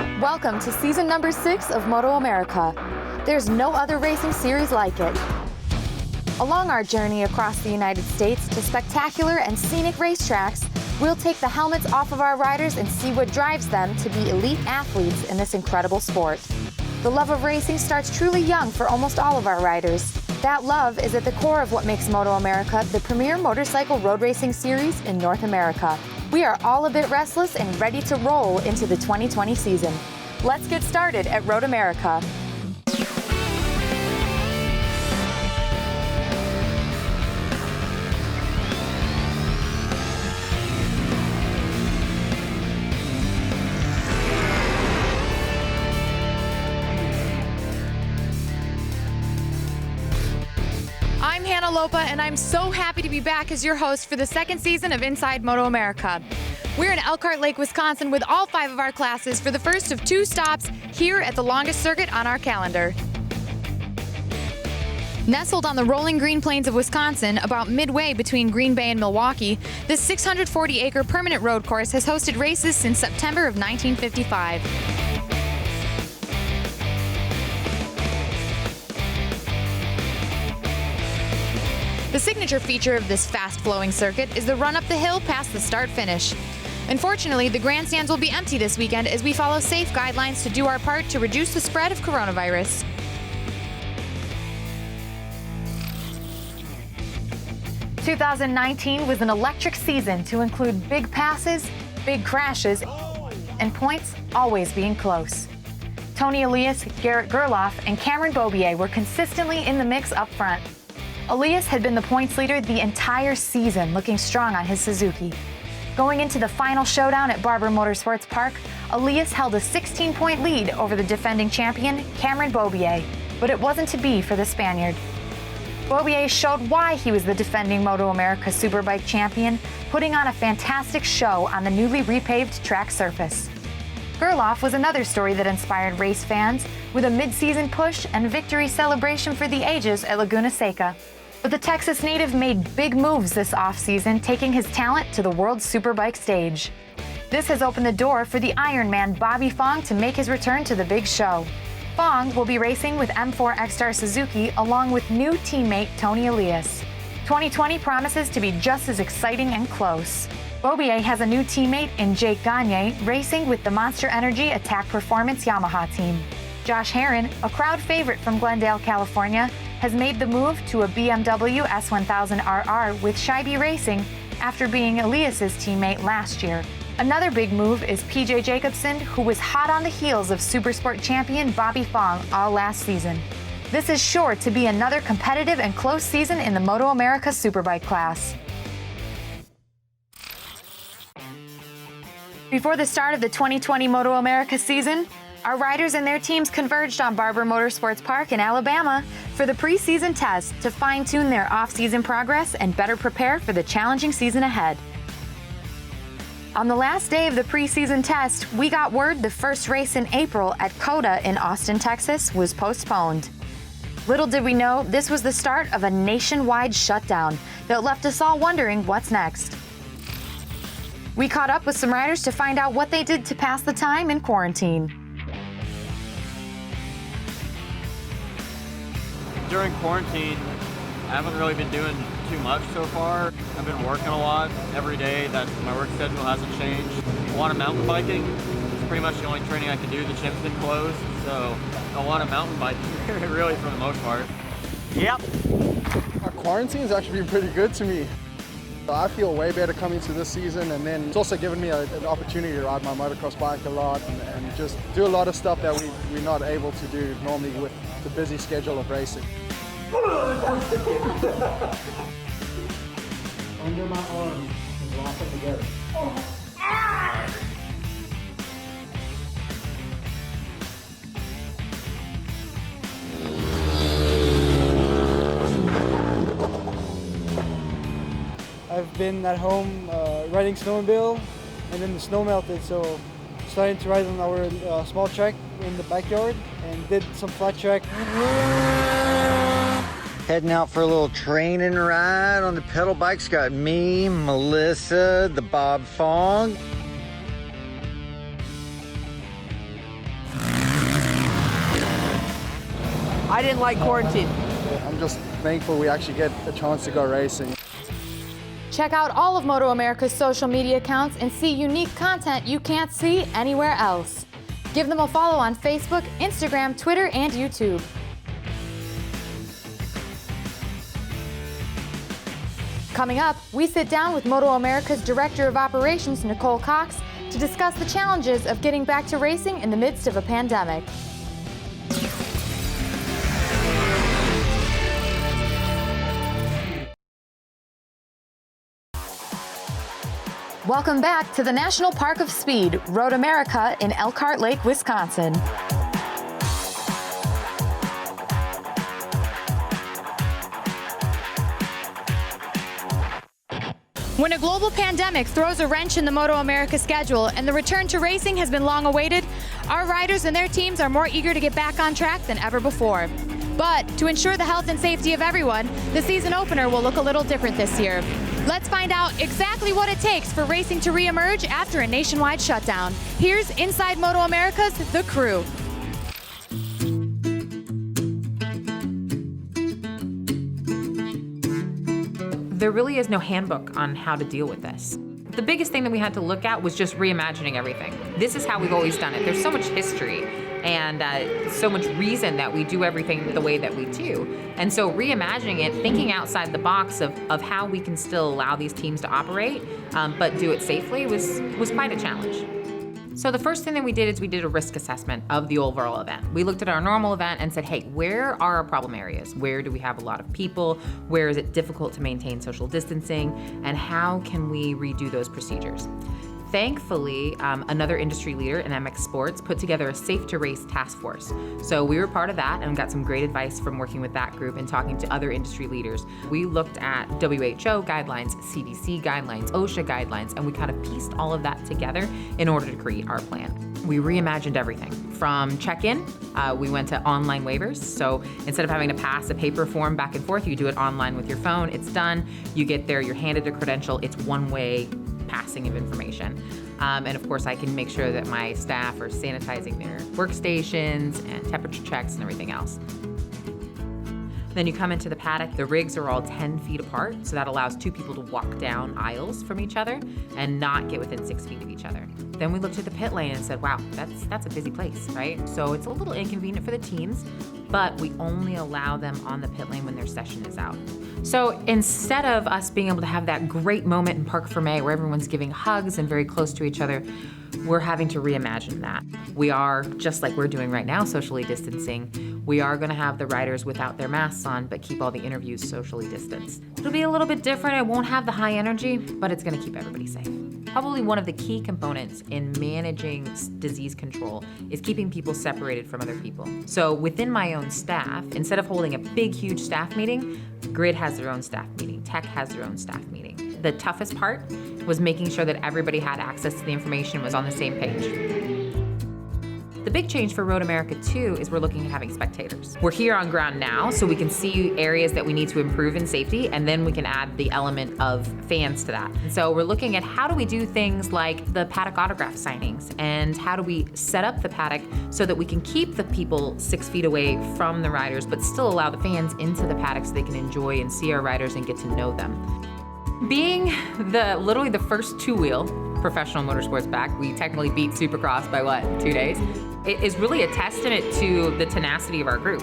Welcome to season number 6 of MotoAmerica. There's no other racing series like it. Along our journey across the United States to spectacular and scenic racetracks, we'll take the helmets off of our riders and see what drives them to be elite athletes in this incredible sport. The love of racing starts truly young for almost all of our riders. That love is at the core of what makes MotoAmerica the premier motorcycle road racing series in North America. We are all a bit restless and ready to roll into the 2020 season. Let's get started at Road America. I'm Hannah Lopa, and I'm so happy to be back as your host for the second season of Inside MotoAmerica. We're in Elkhart Lake, Wisconsin with all 5 of our classes for the first of 2 stops here at the longest circuit on our calendar. Nestled on the rolling green plains of Wisconsin, about midway between Green Bay and Milwaukee, this 640-acre permanent road course has hosted races since September of 1955. The signature feature of this fast-flowing circuit is the run up the hill past the start-finish. Unfortunately, the grandstands will be empty this weekend as we follow safe guidelines to do our part to reduce the spread of coronavirus. "2019 was an electric season to include big passes, big crashes, and points always being close. Tony Elias, Garrett Gerloff, and Cameron Beaubier were consistently in the mix up front. Elias had been the points leader the entire season, looking strong on his Suzuki. Going into the final showdown at Barber Motorsports Park, Elias held a 16-point lead over the defending champion, Cameron Beaubier, but it wasn't to be for the Spaniard. Beaubier showed why he was the defending MotoAmerica Superbike champion, putting on a fantastic show on the newly repaved track surface. Gerloff was another story that inspired race fans, with a mid-season push and victory celebration for the ages at Laguna Seca. But the Texas native made big moves this offseason, taking his talent to the World Superbike stage. This has opened the door for the Ironman Bobby Fong to make his return to the big show. Fong will be racing with M4 X-Star Suzuki along with new teammate Tony Elias. 2020 promises to be just as exciting and close. Beaubier has a new teammate in Jake Gagne, racing with the Monster Energy Attack Performance Yamaha team. Josh Herron, a crowd favorite from Glendale, California, has made the move to a BMW S1000RR with Scheibe Racing after being Elias's teammate last year. Another big move is PJ Jacobsen, who was hot on the heels of Supersport champion Bobby Fong all last season. This is sure to be another competitive and close season in the MotoAmerica Superbike class. Before the start of the 2020 MotoAmerica season, our riders and their teams converged on Barber Motorsports Park in Alabama for the preseason test to fine-tune their off-season progress and better prepare for the challenging season ahead. On the last day of the preseason test, we got word the first race in April at COTA in Austin, Texas was postponed. Little did we know, this was the start of a nationwide shutdown that left us all wondering what's next. We caught up with some riders to find out what they did to pass the time in quarantine. During quarantine, I haven't really been doing too much so far. I've been working a lot every day. That my work schedule hasn't changed. A lot of mountain biking. It's pretty much the only training I can do. The gym's been closed, so a lot of mountain biking, really, for the most part. Yep. Our quarantine's actually been pretty good to me. I feel way better coming to this season, and then it's also given me an opportunity to ride my motocross bike a lot and just do a lot of stuff that we're not able to do normally with the busy schedule of racing. Under my arm and lock them together. I've been at home riding snowmobile, and then the snow melted, so starting to ride on our small track in the backyard and did some flat track. Heading out for a little training ride on the pedal bikes. Got me, Melissa, the Bob Fong. I didn't like quarantine. I'm just thankful we actually get a chance to go racing. Check out all of MotoAmerica's social media accounts and see unique content you can't see anywhere else. Give them a follow on Facebook, Instagram, Twitter, and YouTube. Coming up, we sit down with MotoAmerica's Director of Operations, Nicole Cox, to discuss the challenges of getting back to racing in the midst of a pandemic. Welcome back to the National Park of Speed, RoadAmerica in Elkhart Lake, Wisconsin. When a global pandemic throws a wrench in the MotoAmerica schedule and the return to racing has been long awaited, our riders and their teams are more eager to get back on track than ever before. But to ensure the health and safety of everyone, the season opener will look a little different this year. Let's find out exactly what it takes for racing to reemerge after a nationwide shutdown. Here's Inside MotoAmerica's The Crew. There really is no handbook on how to deal with this. The biggest thing that we had to look at was just reimagining everything. This is how we've always done it. There's so much history and so much reason that we do everything the way that we do. And so reimagining it, thinking outside the box of how we can still allow these teams to operate, but do it safely was quite a challenge. So the first thing that we did is we did a risk assessment of the overall event. We looked at our normal event and said, hey, where are our problem areas? Where do we have a lot of people? Where is it difficult to maintain social distancing? And how can we redo those procedures? Thankfully, another industry leader in MX Sports put together a Safe to Race task force. So we were part of that and got some great advice from working with that group and talking to other industry leaders. We looked at WHO guidelines, CDC guidelines, OSHA guidelines, and we kind of pieced all of that together in order to create our plan. We reimagined everything. From check-in, we went to online waivers. So instead of having to pass a paper form back and forth, you do it online with your phone. It's done. You get there, you're handed a credential. It's one-way passing of information. And of course, I can make sure that my staff are sanitizing their workstations and temperature checks and everything else. Then you come into the paddock. The rigs are all 10 feet apart, so that allows two people to walk down aisles from each other and not get within 6 feet of each other. Then we looked at the pit lane and said, wow, that's a busy place, right? So it's a little inconvenient for the teams, but we only allow them on the pit lane when their session is out. So instead of us being able to have that great moment in Parc Fermé where everyone's giving hugs and very close to each other, we're having to reimagine that. We are, just like we're doing right now, socially distancing. We are gonna have the riders without their masks on, but keep all the interviews socially distanced. It'll be a little bit different. It won't have the high energy, but it's gonna keep everybody safe. Probably one of the key components in managing disease control is keeping people separated from other people. So within my own staff, instead of holding a big, huge staff meeting, Grid has their own staff meeting, Tech has their own staff meeting. The toughest part was making sure that everybody had access to the information and was on the same page. The big change for RoadAmerica too is we're looking at having spectators. We're here on ground now, so we can see areas that we need to improve in safety, and then we can add the element of fans to that. And so we're looking at how do we do things like the paddock autograph signings, and how do we set up the paddock so that we can keep the people 6 feet away from the riders, but still allow the fans into the paddock so they can enjoy and see our riders and get to know them. Being literally the first two-wheel professional motorsports back, we technically beat Supercross by 2 days? It is really a testament to the tenacity of our group.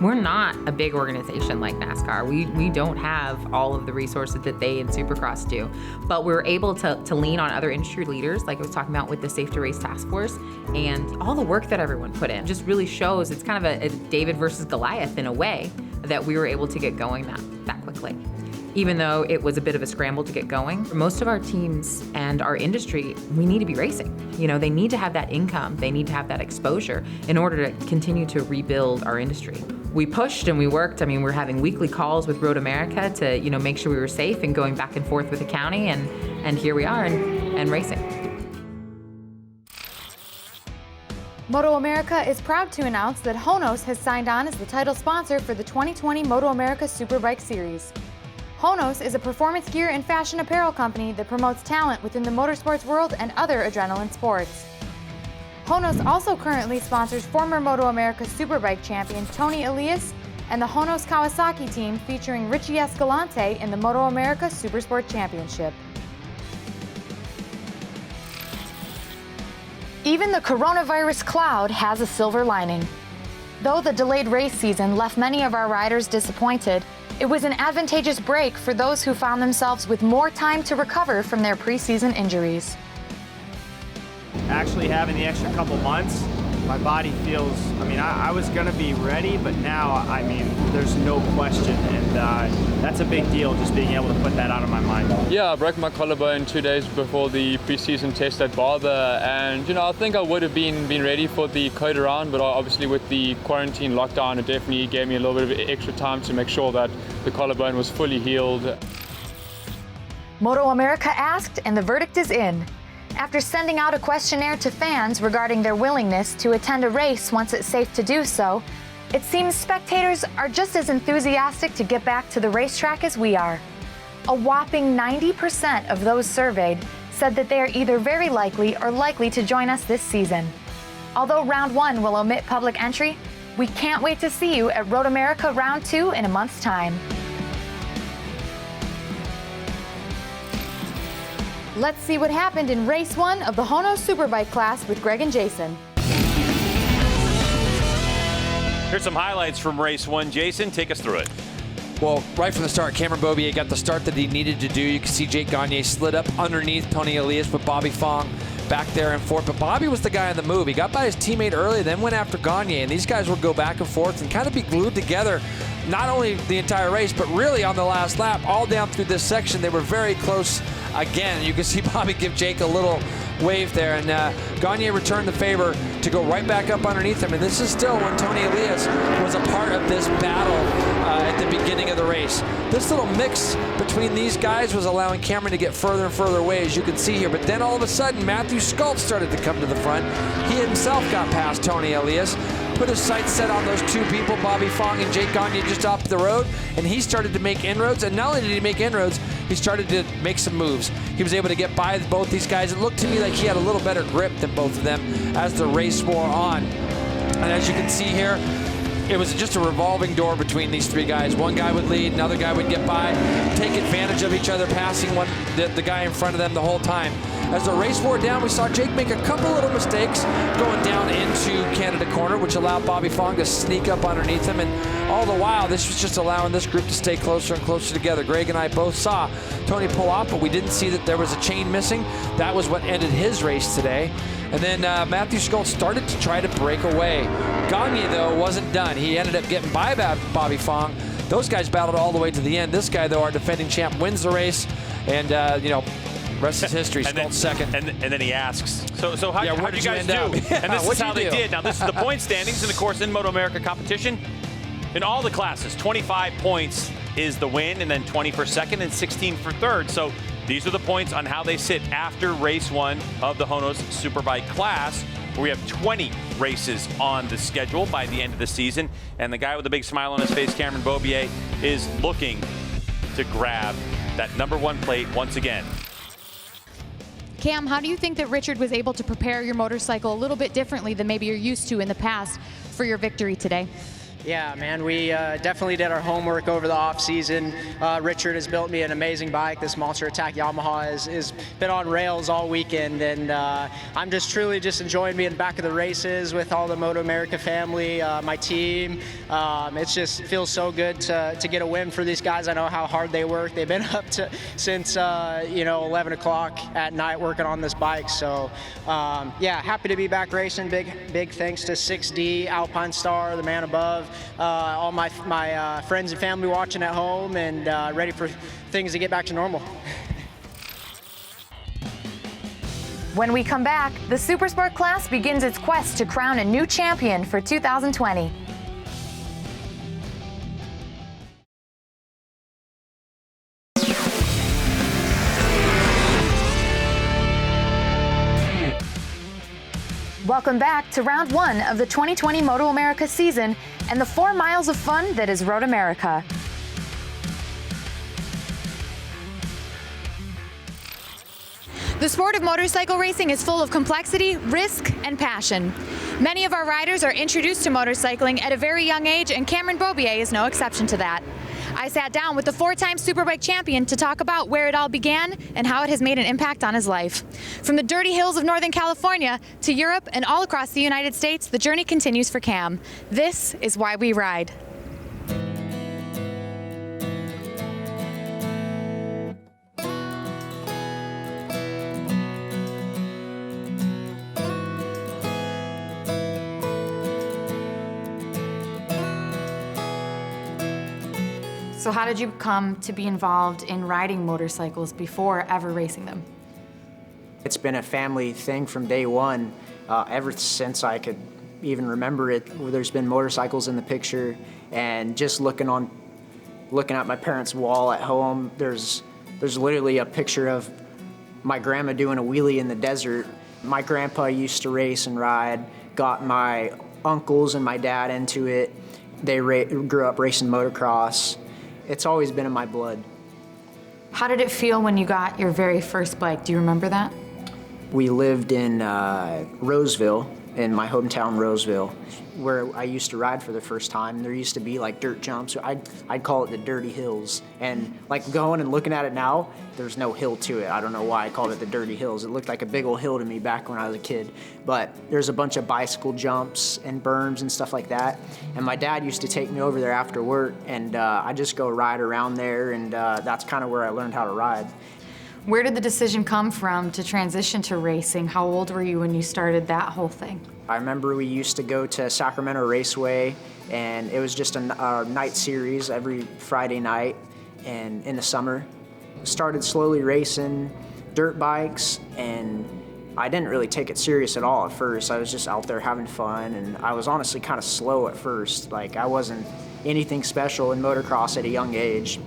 We're not a big organization like NASCAR. We don't have all of the resources that they in Supercross do, but we're able to lean on other industry leaders, like I was talking about with the Safe to Race Task Force, and all the work that everyone put in just really shows it's kind of a David versus Goliath in a way that we were able to get going that quickly. Even though it was a bit of a scramble to get going, for most of our teams and our industry, we need to be racing. You know, they need to have that income, they need to have that exposure in order to continue to rebuild our industry. We pushed and we worked. I mean, we're having weekly calls with RoadAmerica to, you know, make sure we were safe and going back and forth with the county, and here we are and racing. MotoAmerica is proud to announce that Honos has signed on as the title sponsor for the 2020 MotoAmerica Superbike Series. Honos is a performance gear and fashion apparel company that promotes talent within the motorsports world and other adrenaline sports. Honos also currently sponsors former MotoAmerica Superbike champion Tony Elias and the Honos Kawasaki team featuring Richie Escalante in the MotoAmerica Supersport Championship. Even the coronavirus cloud has a silver lining. Though the delayed race season left many of our riders disappointed, it was an advantageous break for those who found themselves with more time to recover from their preseason injuries. Actually having the extra couple months, my body feels, I was gonna be ready, but now, there's no question, and that's a big deal, just being able to put that out of my mind. Yeah, I broke my collarbone 2 days before the preseason test at Barber, and I think I would have been ready for the Coda round, but obviously with the quarantine lockdown, it definitely gave me a little bit of extra time to make sure that the collarbone was fully healed. MotoAmerica asked, and the verdict is in. After sending out a questionnaire to fans regarding their willingness to attend a race once it's safe to do so, it seems spectators are just as enthusiastic to get back to the racetrack as we are. A whopping 90% of those surveyed said that they are either very likely or likely to join us this season. Although Round 1 will omit public entry, we can't wait to see you at Road America Round 2 in a month's time. Let's see what happened in Race 1 of the Honos Superbike class with Greg and Jason. Here's some highlights from Race 1. Jason, take us through it. Well, right from the start, Cameron Beaubier got the start that he needed to do. You can see Jake Gagne slid up underneath Tony Elias with Bobby Fong back there and forth. But Bobby was the guy on the move. He got by his teammate early, then went after Gagne. And these guys would go back and forth and kind of be glued together, not only the entire race, but really on the last lap, all down through this section. They were very close again. You can see Bobby give Jake a little wave there, and Gagne returned the favor to go right back up underneath him. And this is still when Tony Elias was a part of this battle at the beginning of the race. This little mix between these guys was allowing Cameron to get further and further away, as you can see here. But then all of a sudden, Matthew Schultz started to come to the front. He himself got past Tony Elias, put his sights set on those two people, Bobby Fong and Jake Gagne, just off the road, and he started to make inroads. And not only did he make inroads, he started to make some moves. He was able to get by both these guys. It looked to me like he had a little better grip than both of them as the race wore on. And as you can see here, it was just a revolving door between these three guys. One guy would lead, another guy would get by, take advantage of each other, passing the guy in front of them the whole time. As the race wore down, we saw Jake make a couple little mistakes going down into Canada corner, which allowed Bobby Fong to sneak up underneath him. And all the while, this was just allowing this group to stay closer and closer together. Greg and I both saw Tony pull off, but we didn't see that there was a chain missing. That was what ended his race today. And then Matthew Schultz started to try to break away. Gagne, though, wasn't done. He ended up getting by Bobby Fong. Those guys battled all the way to the end. This guy, though, our defending champ, wins the race. And, rest is history. Schultz second. And then he asks, so how'd you guys do? Yeah, and this is how they do? did. Now, this is the point standings. And, of course, in MotoAmerica competition, in all the classes, 25 points is the win, and then 20 for second and 16 for third. So these are the points on how they sit after race 1 of the Honos Superbike class, where we have 20 races on the schedule by the end of the season. And the guy with the big smile on his face, Cameron Beaubier, is looking to grab that #1 plate once again. Cam, how do you think that Richard was able to prepare your motorcycle a little bit differently than maybe you're used to in the past for your victory today? Yeah, man, we definitely did our homework over the off season. Richard has built me an amazing bike. This Monster Attack Yamaha has been on rails all weekend, and I'm just truly enjoying being back at the races with all the MotoAmerica family, my team. It just feels so good to get a win for these guys. I know how hard they work. They've been up since 11 o'clock at night working on this bike. So yeah, happy to be back racing. Big thanks to 6D, Alpine Star, the man above. All my friends and family watching at home, and ready for things to get back to normal. When we come back, the Supersport class begins its quest to crown a new champion for 2020. Welcome back to round 1 of the 2020 MotoAmerica season and the 4 miles of fun that is Road America. The sport of motorcycle racing is full of complexity, risk, and passion. Many of our riders are introduced to motorcycling at a very young age, and Cameron Beaubier is no exception to that. I sat down with the 4-time Superbike champion to talk about where it all began and how it has made an impact on his life. From the dirty hills of Northern California to Europe and all across the United States, the journey continues for Cam. This is why we ride. So how did you come to be involved in riding motorcycles before ever racing them? It's been a family thing from day one. Ever since I could even remember it, there's been motorcycles in the picture, and just looking at my parents' wall at home, there's literally a picture of my grandma doing a wheelie in the desert. My grandpa used to race and ride, got my uncles and my dad into it. They grew up racing motocross. It's always been in my blood. How did it feel when you got your very first bike? Do you remember that? We lived in Roseville, in my hometown Roseville, where I used to ride for the first time. There used to be like dirt jumps. I'd call it the dirty hills. And like going and looking at it now, there's no hill to it. I don't know why I called it the dirty hills. It looked like a big old hill to me back when I was a kid. But there's a bunch of bicycle jumps and berms and stuff like that. And my dad used to take me over there after work, and I just go ride around there, and that's kind of where I learned how to ride. Where did the decision come from to transition to racing? How old were you when you started that whole thing? I remember we used to go to Sacramento Raceway, and it was just a night series every Friday night, and in the summer. Started slowly racing dirt bikes, and I didn't really take it serious at all at first. I was just out there having fun, and I was honestly kind of slow at first. Like, I wasn't anything special in motocross at a young age.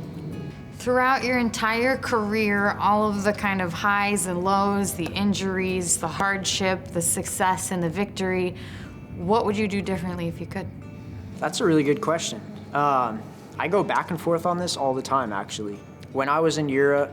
Throughout your entire career, all of the kind of highs and lows, the injuries, the hardship, the success and the victory, what would you do differently if you could? That's a really good question. I go back and forth on this all the time, actually. When I was in Europe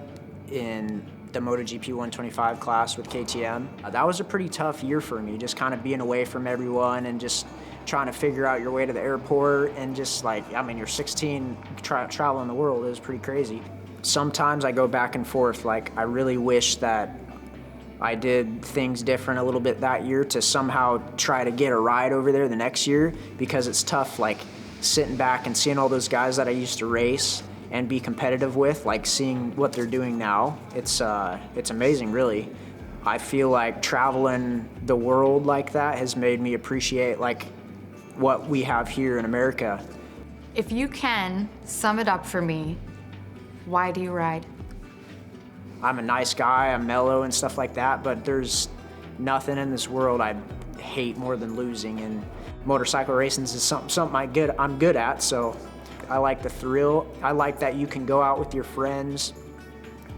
in the MotoGP 125 class with KTM, that was a pretty tough year for me, just kind of being away from everyone and just trying to figure out your way to the airport, and just like, I mean, you're 16, traveling the world, it was pretty crazy. Sometimes I go back and forth, like I really wish that I did things different a little bit that year to somehow try to get a ride over there the next year, because it's tough, like sitting back and seeing all those guys that I used to race and be competitive with, like seeing what they're doing now. It's amazing, really. I feel like traveling the world like that has made me appreciate like what we have here in America. If you can sum it up for me, why do you ride? I'm a nice guy, I'm mellow and stuff like that, but there's nothing in this world I hate more than losing, and motorcycle racing is something I'm good at, so I like the thrill. I like that you can go out with your friends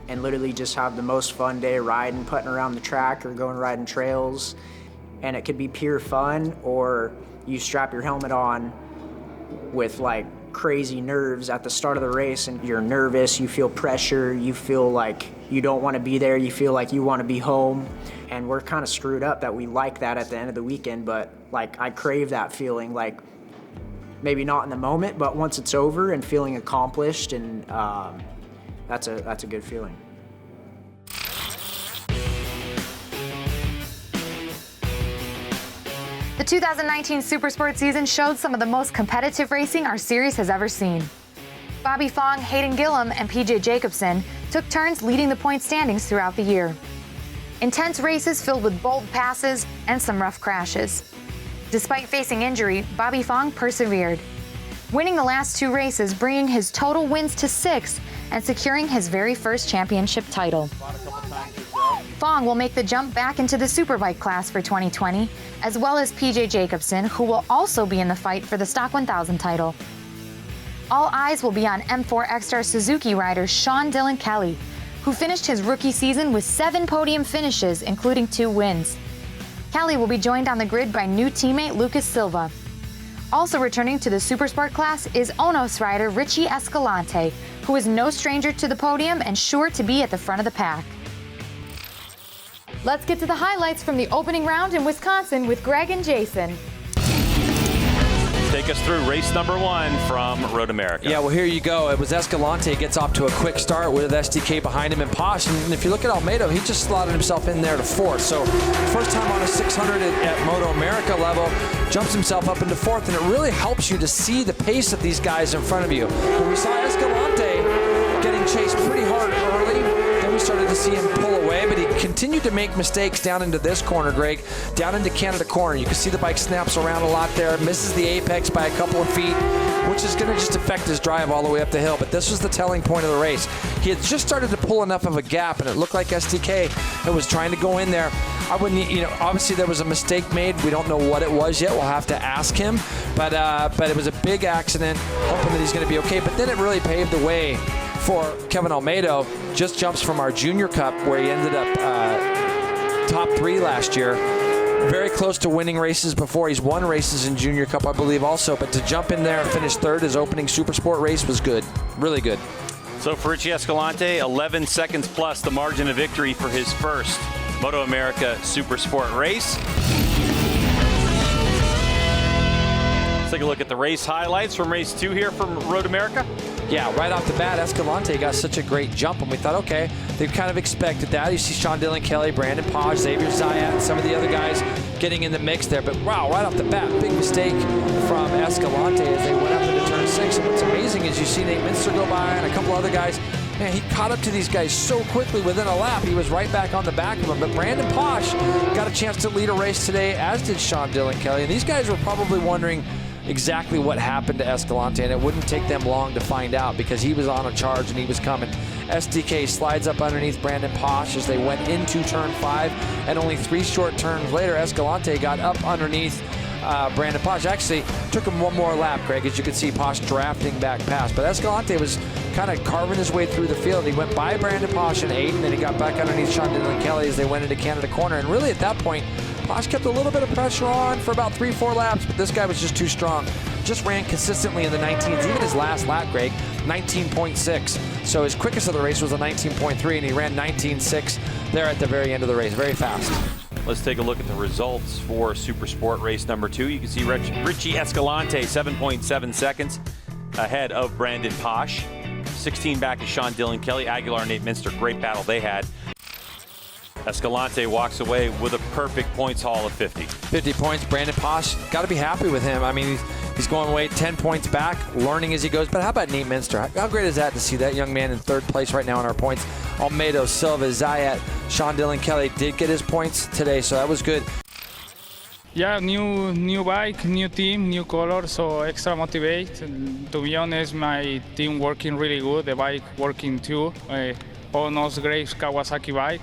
and literally just have the most fun day riding, putting around the track or going riding trails, and it could be pure fun, or you strap your helmet on with like crazy nerves at the start of the race, and you're nervous, you feel pressure, you feel like you don't want to be there, you feel like you want to be home. And we're kind of screwed up that we like that at the end of the weekend, but like I crave that feeling, like maybe not in the moment, but once it's over and feeling accomplished, and that's a good feeling. The 2019 Supersport season showed some of the most competitive racing our series has ever seen. Bobby Fong, Hayden Gillum, and PJ Jacobsen took turns leading the point standings throughout the year. Intense races filled with bold passes and some rough crashes. Despite facing injury, Bobby Fong persevered, winning the last 2 races, bringing his total wins to 6 and securing his very first championship title. Fong will make the jump back into the Superbike class for 2020, as well as PJ Jacobsen, who will also be in the fight for the Stock 1000 title. All eyes will be on M4 X-Star Suzuki rider Sean Dylan Kelly, who finished his rookie season with 7 podium finishes, including 2 wins. Kelly will be joined on the grid by new teammate Lucas Silva. Also returning to the Supersport class is Onos rider Richie Escalante, who is no stranger to the podium and sure to be at the front of the pack. Let's get to the highlights from the opening round in Wisconsin with Greg and Jason. Take us through race number 1 from Road America. Yeah, well, here you go. It was Escalante gets off to a quick start with SDK behind him and Posh. And if you look at Almeida, he just slotted himself in there to 4th. So first time on a 600 at MotoAmerica level, jumps himself up into 4th. And it really helps you to see the pace of these guys in front of you. But we saw Escalante getting chased pretty hard early. Then we started to see him pull away, but he continued to make mistakes down into this corner, Greg, down into Canada corner. You can see the bike snaps around a lot there, misses the apex by a couple of feet, which is going to just affect his drive all the way up the hill. But this was the telling point of the race. He had just started to pull enough of a gap, and it looked like STK was trying to go in there. I wouldn't, obviously there was a mistake made. We don't know what it was yet. We'll have to ask him. But it was a big accident, hoping that he's going to be okay. But then it really paved the way for Kevin Almeida. Just jumps from our Junior Cup, where he ended up top 3 last year. Very close to winning races before. He's won races in Junior Cup, I believe, also. But to jump in there and finish 3rd, his opening Supersport race was good. Really good. So for Richie Escalante, 11 seconds plus the margin of victory for his first MotoAmerica Supersport race. Let's take a look at the race highlights from race 2 here from Road America. Yeah, right off the bat, Escalante got such a great jump, and we thought, okay, they kind of expected that. You see Sean Dillon Kelly, Brandon Paj, Xavier Zayat, and some of the other guys getting in the mix there. But wow, right off the bat, big mistake from Escalante as they went up into turn 6. And what's amazing is you see Nate Minster go by and a couple other guys. Man, he caught up to these guys so quickly within a lap. He was right back on the back of them. But Brandon Paj got a chance to lead a race today, as did Sean Dillon Kelly. And these guys were probably wondering exactly what happened to Escalante, and it wouldn't take them long to find out because he was on a charge and he was coming. SDK slides up underneath Brandon Posh as they went into turn 5, and only 3 short turns later, Escalante got up underneath Brandon Posh. Actually, took him one more lap, Greg, as you can see Posh drafting back past. But Escalante was kind of carving his way through the field. He went by Brandon Posh in 8, and then he got back underneath Sean Dillon Kelly as they went into Canada corner. And really at that point, Posh kept a little bit of pressure on for about 3-4 laps, but this guy was just too strong. Just ran consistently in the 19s. Even his last lap, Greg, 19.6. So his quickest of the race was a 19.3, and he ran 19.6 there at the very end of the race. Very fast. Let's take a look at the results for Supersport race number 2. You can see Richie Escalante, 7.7 seconds ahead of Brandon Posh. 16 back is Sean Dillon Kelly. Aguilar and Nate Minster, great battle they had. Escalante walks away with a perfect points haul of 50. 50 points. Brandon Posh, got to be happy with him. I mean, he's going away 10 points back, learning as he goes. But how about Nate Minster? How great is that to see that young man in 3rd place right now in our points? Almeida, Silva, Zayat, Sean Dillon Kelly did get his points today, so that was good. Yeah, new bike, new team, new color, so extra motivate. And to be honest, my team working really good, the bike working too. Almost great Kawasaki bike.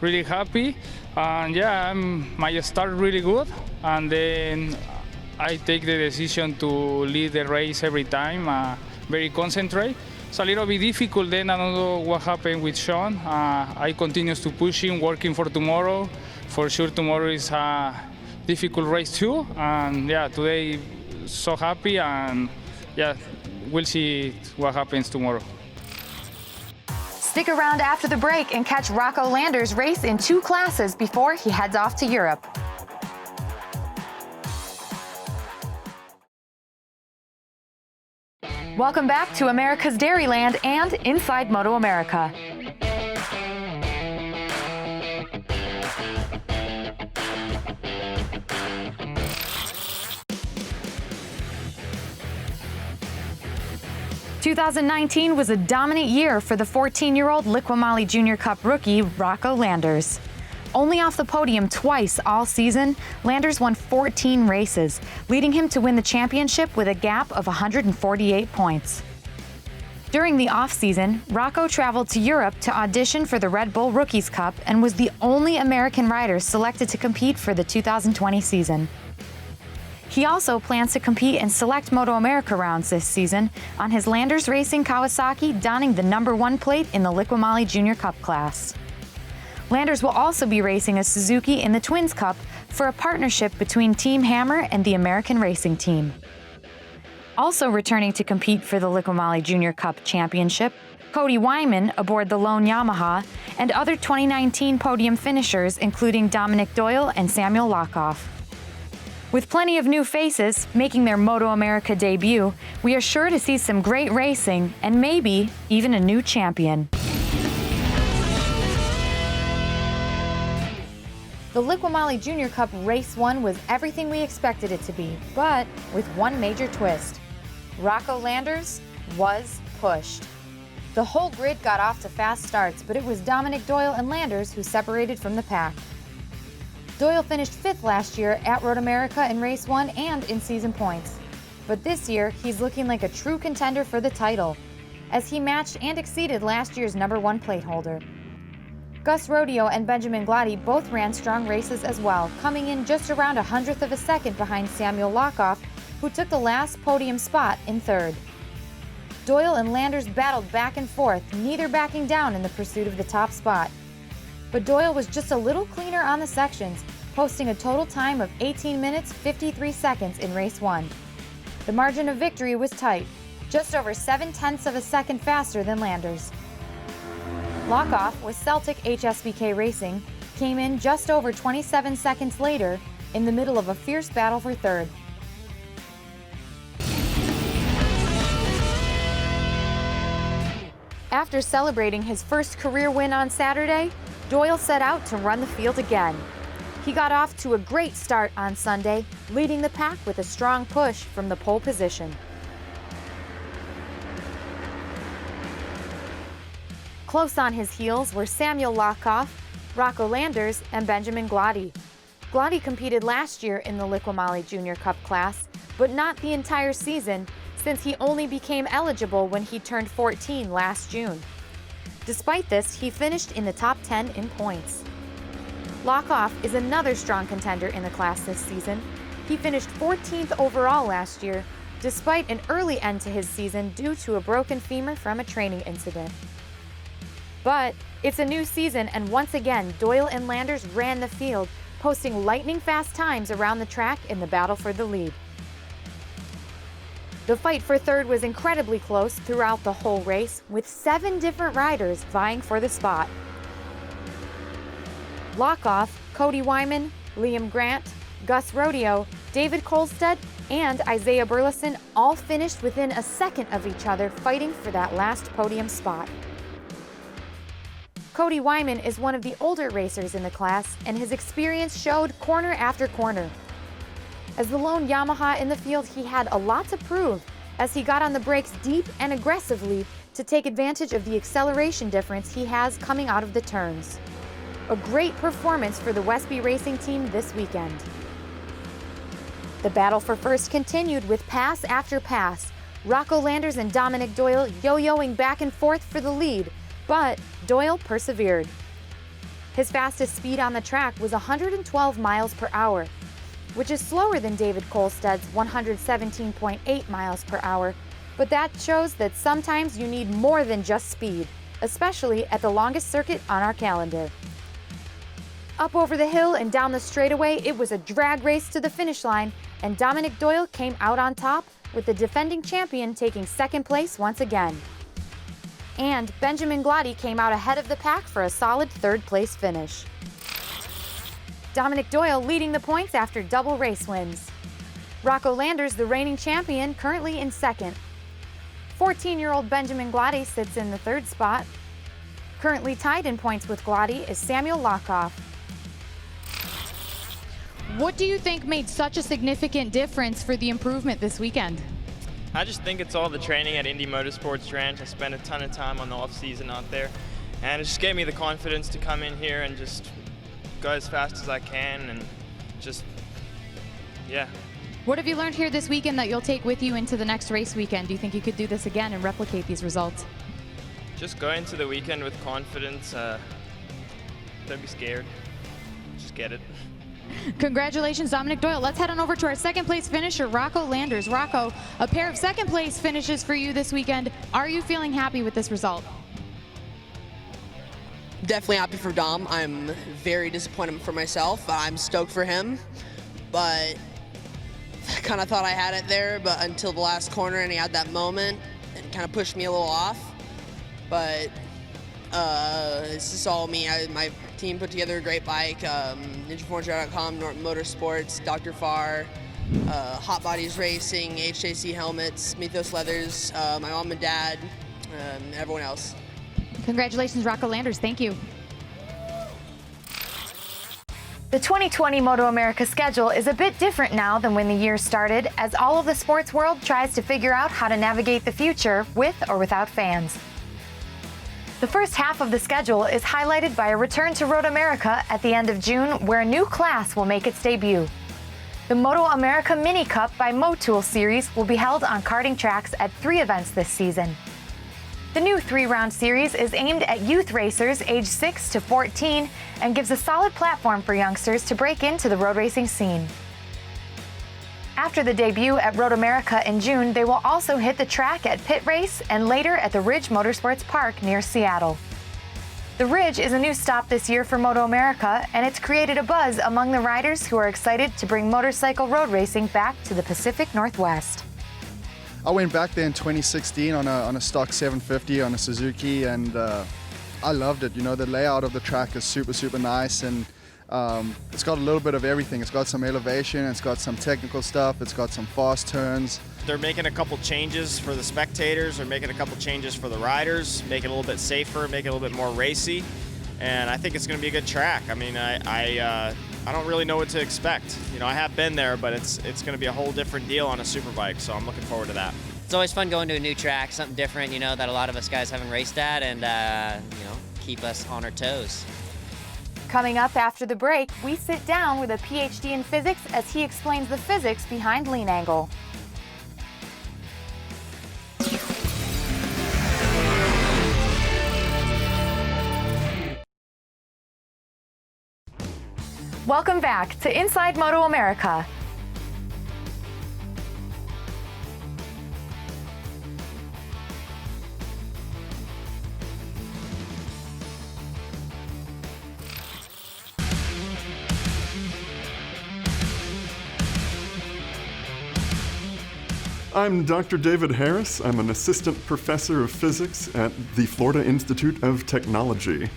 Really happy, and yeah, my start really good, and then I take the decision to lead the race every time, very concentrate. It's a little bit difficult then, I don't know what happened with Sean. I continue to push him, working for tomorrow. For sure tomorrow is a difficult race too, and yeah, today so happy, and yeah, we'll see what happens tomorrow. Stick around after the break and catch Rocco Landers race in 2 classes before he heads off to Europe. Welcome back to America's Dairyland and Inside MotoAmerica. ...2019 was a dominant year for the 14-year-old Liqui Junior Cup rookie, Rocco Landers. Only off the podium twice all season, Landers won 14 races, leading him to win the championship with a gap of 148 points. During the off-season, Rocco traveled to Europe to audition for the Red Bull Rookies Cup and was the only American rider selected to compete for the 2020 season. He also plans to compete in select MotoAmerica rounds this season on his Landers Racing Kawasaki, donning the #1 plate in the Liqui Junior Cup class. Landers will also be racing a Suzuki in the Twins Cup for a partnership between Team Hammer and the American Racing Team. Also returning to compete for the Liqui Junior Cup Championship, Cody Wyman aboard the lone Yamaha, and other 2019 podium finishers, including Dominic Doyle and Samuel Lockoff. With plenty of new faces making their MotoAmerica debut, we are sure to see some great racing and maybe even a new champion. The Liqui Junior Cup Race 1 was everything we expected it to be, but with one major twist. Rocco Landers was pushed. The whole grid got off to fast starts, but it was Dominic Doyle and Landers who separated from the pack. Doyle finished 5th last year at Road America in Race 1 and in season points. But this year, he's looking like a true contender for the title, as he matched and exceeded last year's #1 plate holder. Gus Rodeo and Benjamin Glady both ran strong races as well, coming in just around 100th of a second behind Samuel Lockoff, who took the last podium spot in 3rd. Doyle and Landers battled back and forth, neither backing down in the pursuit of the top spot. But Doyle was just a little cleaner on the sections, posting a total time of 18 minutes 53 seconds in Race 1. The margin of victory was tight, just over 7/10 of a second faster than Landers. Lockoff, with Celtic HSBK Racing, came in just over 27 seconds later in the middle of a fierce battle for 3rd. After celebrating his first career win on Saturday, Doyle set out to run the field again. He got off to a great start on Sunday, leading the pack with a strong push from the pole position. Close on his heels were Samuel Lockoff, Rocco Landers, and Benjamin Glady. Glady competed last year in the Liqui Junior Cup class, but not the entire season, since he only became eligible when he turned 14 last June. Despite this, he finished in the top 10 in points. Lockoff is another strong contender in the class this season. He finished 14th overall last year, despite an early end to his season due to a broken femur from a training incident. But it's a new season, and once again, Doyle and Landers ran the field, posting lightning-fast times around the track in the battle for the lead. The fight for 3rd was incredibly close throughout the whole race, with 7 different riders vying for the spot. Lockoff, Cody Wyman, Liam Grant, Gus Rodeo, David Kolstad, and Isaiah Burleson all finished within a second of each other, fighting for that last podium spot. Cody Wyman is one of the older racers in the class, and his experience showed corner after corner. As the lone Yamaha in the field, he had a lot to prove, as he got on the brakes deep and aggressively to take advantage of the acceleration difference he has coming out of the turns. A great performance for the Westby Racing team this weekend. The battle for first continued with pass after pass, Rocco Landers and Dominic Doyle yo-yoing back and forth for the lead, but Doyle persevered. His fastest speed on the track was 112 miles per hour, which is slower than David Kolstad's 117.8 miles per hour, but that shows that sometimes you need more than just speed, especially at the longest circuit on our calendar. Up over the hill and down the straightaway, it was a drag race to the finish line, and Dominic Doyle came out on top, with the defending champion taking 2nd place once again. And Benjamin Glady came out ahead of the pack for a solid 3rd place finish. Dominic Doyle leading the points after double race wins. Rocco Landers, the reigning champion, currently in 2nd. 14-year-old Benjamin Glady sits in the 3rd spot. Currently tied in points with Glady is Samuel Lockoff. What do you think made such a significant difference for the improvement this weekend? I just think it's all the training at Indy Motorsports Ranch. I spent a ton of time on the off season out there, and it just gave me the confidence to come in here and just go as fast as I can, and just, yeah. What have you learned here this weekend that you'll take with you into the next race weekend? Do you think you could do this again and replicate these results? Just go into the weekend with confidence. Don't be scared. Just get it. Congratulations, Dominic Doyle. Let's head on over to our 2nd place finisher, Rocco Landers. Rocco, a pair of 2nd place finishes for you this weekend. Are you feeling happy with this result? Definitely happy for Dom. I'm very disappointed for myself. I'm stoked for him, but I kind of thought I had it there, but until the last corner and he had that moment, it kind of pushed me a little off. but it's just all me. My team put together a great bike. NinjaForgeRide.com, Norton Motorsports, Dr. Farr, Hot Bodies Racing, HJC Helmets, Mythos Leathers, my mom and dad, everyone else. Congratulations, Rocco Landers. Thank you. The 2020 MotoAmerica schedule is a bit different now than when the year started, as all of the sports world tries to figure out how to navigate the future with or without fans. The first half of the schedule is highlighted by a return to Road America at the end of June, where a new class will make its debut. The MotoAmerica Mini Cup by Motul Series will be held on karting tracks at 3 events this season. The new 3-round series is aimed at youth racers aged 6 to 14 and gives a solid platform for youngsters to break into the road racing scene. After the debut at Road America in June, they will also hit the track at Pit Race and later at the Ridge Motorsports Park near Seattle. The Ridge is a new stop this year for MotoAmerica, and it's created a buzz among the riders who are excited to bring motorcycle road racing back to the Pacific Northwest. I went back there in 2016 on a stock 750 on a Suzuki, and I loved it. You know, the layout of the track is super nice, and it's got a little bit of everything. It's got some elevation, it's got some technical stuff, it's got some fast turns. They're making a couple changes for the spectators, they're making a couple changes for the riders, make it a little bit safer, make it a little bit more racy, and I think it's going to be a good track. I mean, I don't really know what to expect. You know, I have been there, but it's going to be a whole different deal on a Superbike, so I'm looking forward to that. It's always fun going to a new track, something different, you know, that a lot of us guys haven't raced at, and, you know, keep us on our toes. Coming up after the break, we sit down with a PhD in physics as he explains the physics behind lean angle. Welcome back to Inside MotoAmerica. I'm Dr. David Harris. I'm an assistant professor of physics at the Florida Institute of Technology.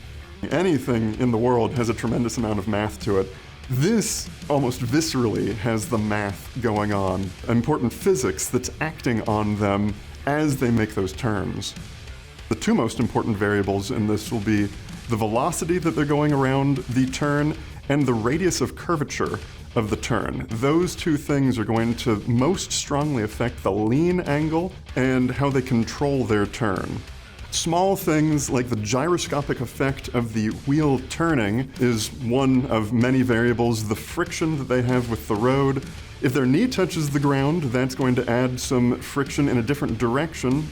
Anything in the world has a tremendous amount of math to it. This almost viscerally has the math going on, important physics that's acting on them as they make those turns. The two most important variables in this will be the velocity that they're going around the turn and the radius of curvature of the turn. Those two things are going to most strongly affect the lean angle and how they control their turn. Small things like the gyroscopic effect of the wheel turning is one of many variables. The friction that they have with the road. If their knee touches the ground, that's going to add some friction in a different direction.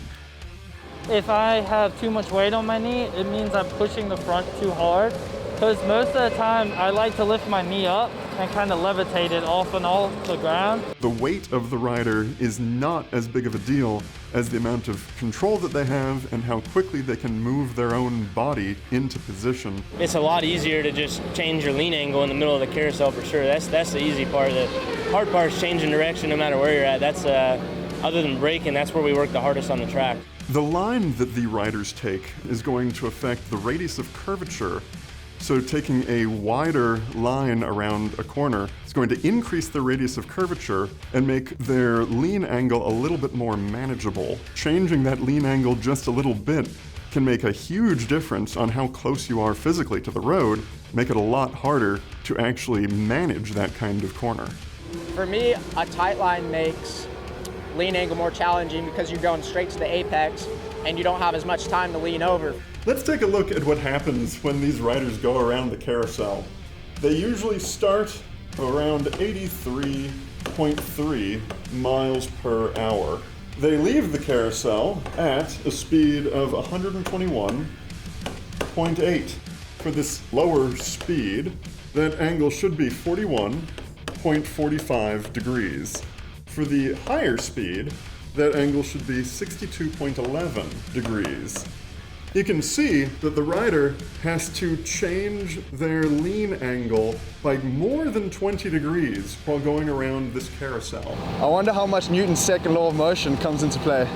If I have too much weight on my knee, it means I'm pushing the front too hard. Because most of the time, I like to lift my knee up and kind of levitate it off and off the ground. The weight of the rider is not as big of a deal as the amount of control that they have and how quickly they can move their own body into position. It's a lot easier to just change your lean angle in the middle of the carousel for sure. That's the easy part. The hard part is changing direction no matter where you're at. That's other than braking, that's where we work the hardest on the track. The line that the riders take is going to affect the radius of curvature. So taking a wider line around a corner is going to increase the radius of curvature and make their lean angle a little bit more manageable. Changing that lean angle just a little bit can make a huge difference on how close you are physically to the road, make it a lot harder to actually manage that kind of corner. For me, a tight line makes lean angle more challenging because you're going straight to the apex and you don't have as much time to lean over. Let's take a look at what happens when these riders go around the carousel. They usually start around 83.3 miles per hour. They leave the carousel at a speed of 121.8. For this lower speed, that angle should be 41.45 degrees. For the higher speed, that angle should be 62.11 degrees. You can see that the rider has to change their lean angle by more than 20 degrees while going around this carousel. I wonder how much Newton's second law of motion comes into play.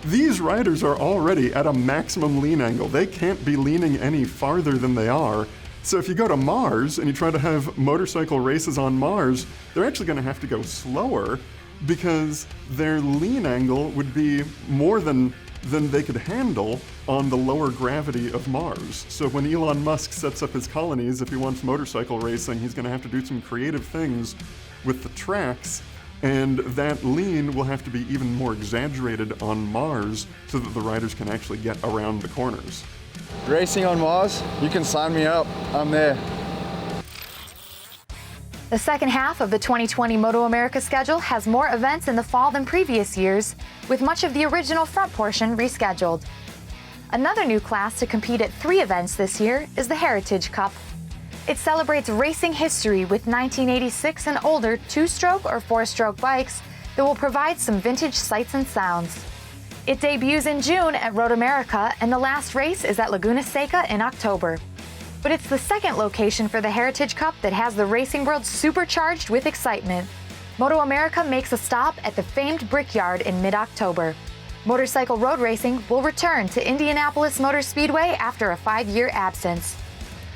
These riders are already at a maximum lean angle. They can't be leaning any farther than they are. So if you go to Mars and you try to have motorcycle races on Mars, they're actually going to have to go slower because their lean angle would be more than they could handle on the lower gravity of Mars. So when Elon Musk sets up his colonies, if he wants motorcycle racing, he's going to have to do some creative things with the tracks, and that lean will have to be even more exaggerated on Mars so that the riders can actually get around the corners. Racing on Mars, you can sign me up. I'm there. The second half of the 2020 MotoAmerica schedule has more events in the fall than previous years, with much of the original front portion rescheduled. Another new class to compete at 3 events this year is the Heritage Cup. It celebrates racing history with 1986 and older 2-stroke or 4-stroke bikes that will provide some vintage sights and sounds. It debuts in June at RoadAmerica, and the last race is at Laguna Seca in October. But it's the second location for the Heritage Cup that has the racing world supercharged with excitement. MotoAmerica makes a stop at the famed Brickyard in mid-October. Motorcycle road racing will return to Indianapolis Motor Speedway after a 5-year absence.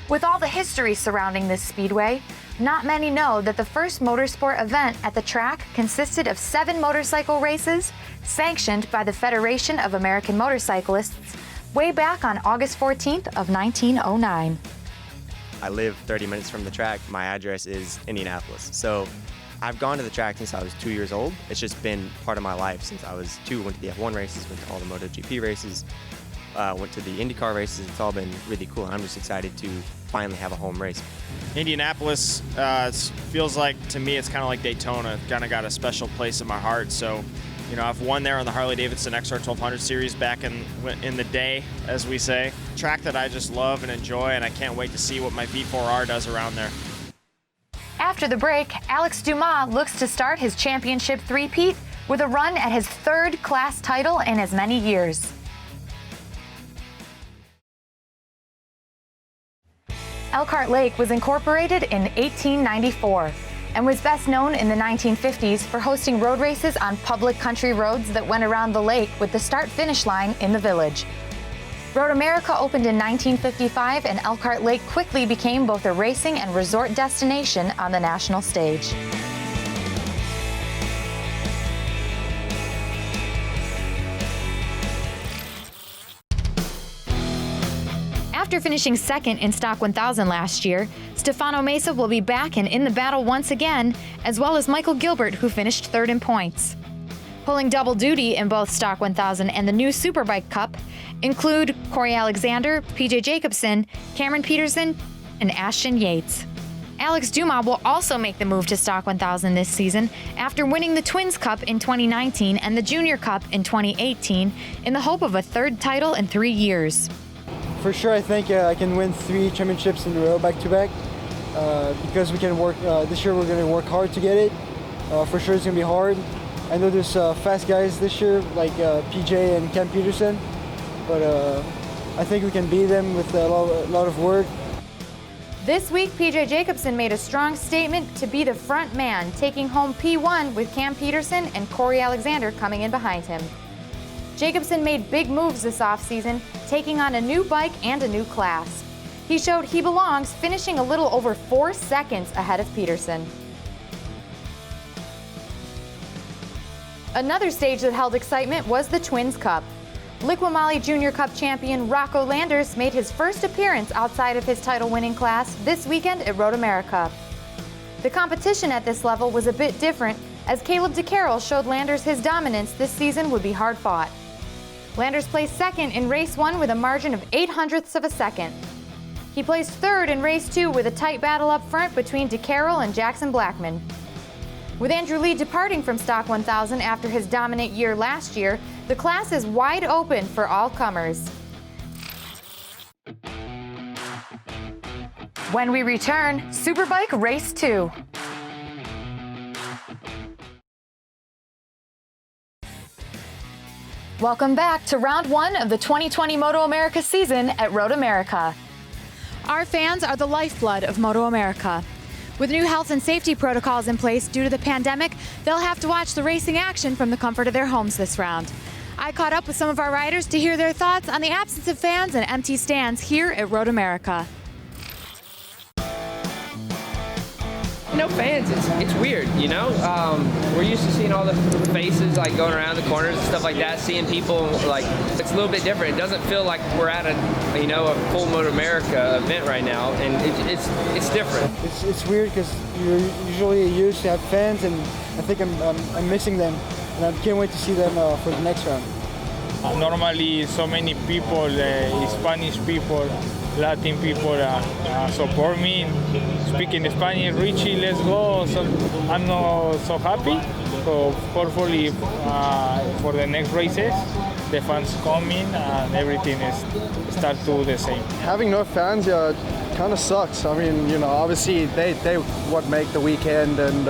With all the history surrounding this speedway, not many know that the first motorsport event at the track consisted of 7 motorcycle races sanctioned by the Federation of American Motorcyclists way back on August 14th of 1909. I live 30 minutes from the track. My address is Indianapolis. So I've gone to the track since I was 2 years old. It's just been part of my life since I was 2. Went to the F1 races, went to all the MotoGP races, went to the IndyCar races. It's all been really cool, and I'm just excited to finally have a home race. Indianapolis feels like, to me, it's kind of like Daytona. Kind of got a special place in my heart. So, you know, I've won there on the Harley-Davidson XR1200 series back in the day, as we say. Track that I just love and enjoy, and I can't wait to see what my V4R does around there. After the break, Alex Dumas looks to start his championship three-peat with a run at his 3rd class title in as many years. Elkhart Lake was incorporated in 1894 and was best known in the 1950s for hosting road races on public country roads that went around the lake with the start-finish line in the village. RoadAmerica opened in 1955, and Elkhart Lake quickly became both a racing and resort destination on the national stage. After finishing second in Stock 1000 last year, Stefano Mesa will be back and in the battle once again, as well as Michael Gilbert, who finished 3rd in points. Pulling double duty in both Stock 1000 and the new Superbike Cup include Corey Alexander, PJ Jacobsen, Cameron Peterson, and Ashton Yates. Alex Dumas will also make the move to Stock 1000 this season after winning the Twins Cup in 2019 and the Junior Cup in 2018 in the hope of a 3rd title in 3 years. For sure, I think I can win 3 championships in a row back-to-back because we can work. This year we're going to work hard to get it. For sure it's going to be hard. I know there's fast guys this year like PJ and Cam Peterson, but I think we can beat them with a lot of work. This week, PJ Jacobsen made a strong statement to be the front man, taking home P1 with Cam Peterson and Corey Alexander coming in behind him. Jacobsen made big moves this offseason, taking on a new bike and a new class. He showed he belongs, finishing a little over 4 seconds ahead of Peterson. Another stage that held excitement was the Twins Cup. Liqui Junior Cup champion Rocco Landers made his first appearance outside of his title-winning class this weekend at RoadAmerica. The competition at this level was a bit different, as Caleb DeCarroll showed Landers his dominance this season would be hard-fought. Landers placed 2nd in race 1 with a margin of 0.08 of a second. He placed 3rd in race 2 with a tight battle up front between DeCarroll and Jackson Blackman. With Andrew Lee departing from Stock 1000 after his dominant year last year, the class is wide open for all comers. When we return, Superbike Race 2. Welcome back to round 1 of the 2020 MotoAmerica season at RoadAmerica. Our fans are the lifeblood of MotoAmerica. With new health and safety protocols in place due to the pandemic, they'll have to watch the racing action from the comfort of their homes this round. I caught up with some of our riders to hear their thoughts on the absence of fans and empty stands here at RoadAmerica. No fans, it's weird, you know? We're used to seeing all the faces like going around the corners and stuff like that, seeing people, like, it's a little bit different. It doesn't feel like we're at a full MotoAmerica event right now, and it's different. It's weird because you're usually used to have fans, and I think I'm missing them, and I can't wait to see them for the next round. Normally, so many people, Spanish people, Latin people support me. Speaking Spanish, Richie, let's go. So I'm not so happy. So hopefully for the next races, the fans coming and everything start to the same. Having no fans, yeah, kind of sucks. I mean, obviously they what make the weekend, and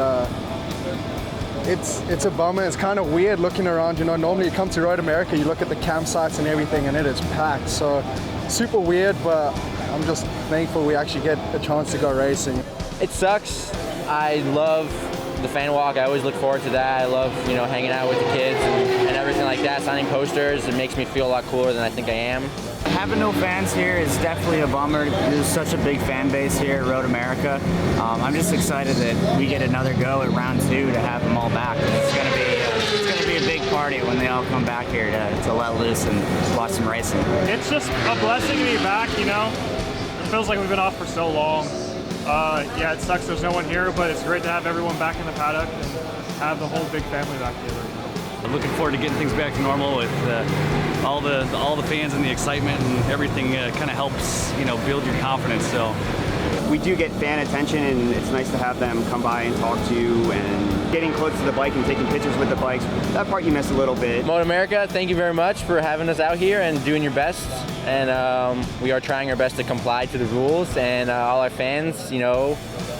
it's a bummer. It's kind of weird looking around. Normally you come to RoadAmerica, you look at the campsites and everything, and it is packed. So super weird, but I'm just thankful we actually get a chance to go racing. It sucks. I love the fan walk. I always look forward to that. I love, hanging out with the kids and everything like that, signing posters. It makes me feel a lot cooler than I think I am. Having no fans here is definitely a bummer. There's such a big fan base here at RoadAmerica. I'm just excited that we get another go at round 2 to have them all back. It's going to be a big party when they all come back here to let loose and watch some racing. It's just a blessing to be back, It feels like we've been off for so long. Yeah, it sucks there's no one here, but it's great to have everyone back in the paddock and have the whole big family back together. I'm looking forward to getting things back to normal with all the fans and the excitement, and everything kind of helps build your confidence. So we do get fan attention, and it's nice to have them come by and talk to you, and getting close to the bike and taking pictures with the bikes. That part you miss a little bit. MotoAmerica, thank you very much for having us out here and doing your best. And we are trying our best to comply to the rules. And all our fans, I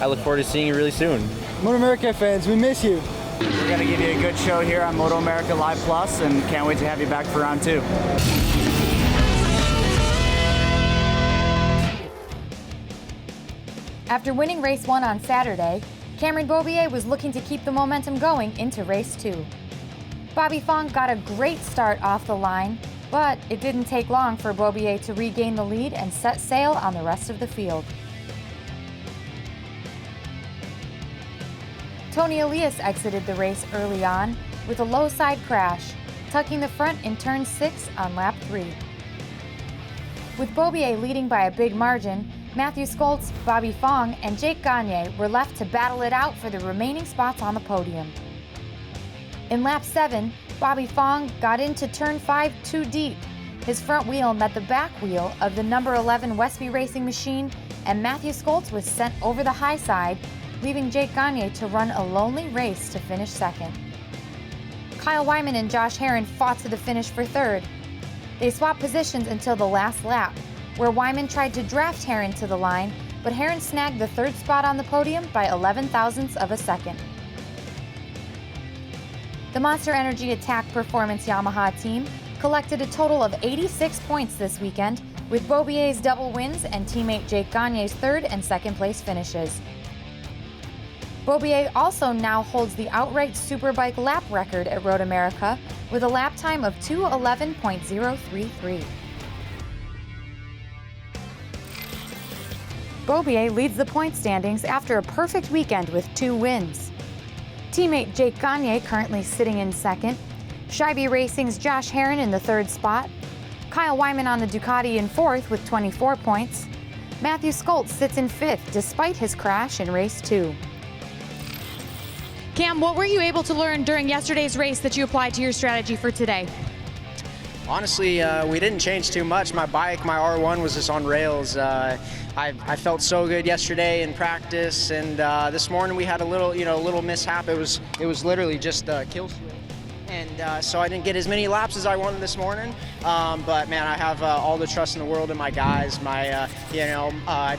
look forward to seeing you really soon. MotoAmerica fans, we miss you. We're going to give you a good show here on MotoAmerica Live Plus, and can't wait to have you back for round 2. After winning race 1 on Saturday, Cameron Beaubier was looking to keep the momentum going into race 2. Bobby Fong got a great start off the line, but it didn't take long for Beaubier to regain the lead and set sail on the rest of the field. Tony Elias exited the race early on with a low side crash, tucking the front in turn 6 on lap 3. With Beaubier leading by a big margin, Matthew Skoltz, Bobby Fong, and Jake Gagne were left to battle it out for the remaining spots on the podium. In lap 7, Bobby Fong got into turn 5 too deep. His front wheel met the back wheel of the number 11 Westby Racing machine, and Matthew Skoltz was sent over the high side, leaving Jake Gagne to run a lonely race to finish second. Kyle Wyman and Josh Herron fought to the finish for third. They swapped positions until the last lap, where Wyman tried to draft Herron to the line, but Herron snagged the third spot on the podium by 11 thousandths of a second. The Monster Energy Attack Performance Yamaha team collected a total of 86 points this weekend, with Beaubier's double wins and teammate Jake Gagne's third and second place finishes. Beaubier also now holds the outright Superbike lap record at RoadAmerica with a lap time of 2:11.033. Beaubier leads the point standings after a perfect weekend with 2 wins. Teammate Jake Gagne currently sitting in second, Westby Racing's Josh Herron in the third spot, Kyle Wyman on the Ducati in fourth with 24 points, Matthew Skoltz sits in fifth despite his crash in race 2. Cam, what were you able to learn during yesterday's race that you applied to your strategy for today? Honestly, we didn't change too much. My bike, my R1 was just on rails. I felt so good yesterday in practice, and this morning we had a little mishap. It was literally just kill switch. And so I didn't get as many laps as I wanted this morning. But man, I have all the trust in the world in my guys. I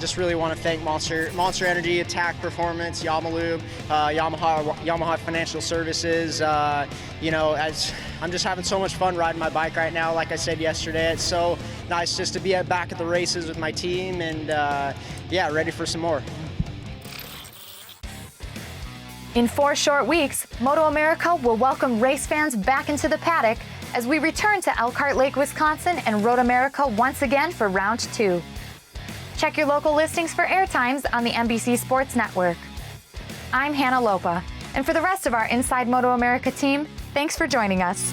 just really want to thank Monster Energy, Attack Performance, Yamalube, Yamaha Financial Services. As I'm just having so much fun riding my bike right now. Like I said yesterday, it's so nice just to be back at the races with my team, and ready for some more. In 4 short weeks, MotoAmerica will welcome race fans back into the paddock as we return to Elkhart Lake, Wisconsin and Road America once again for round 2. Check your local listings for airtimes on the NBC Sports Network. I'm Hannah Lopa, and for the rest of our Inside MotoAmerica team, thanks for joining us.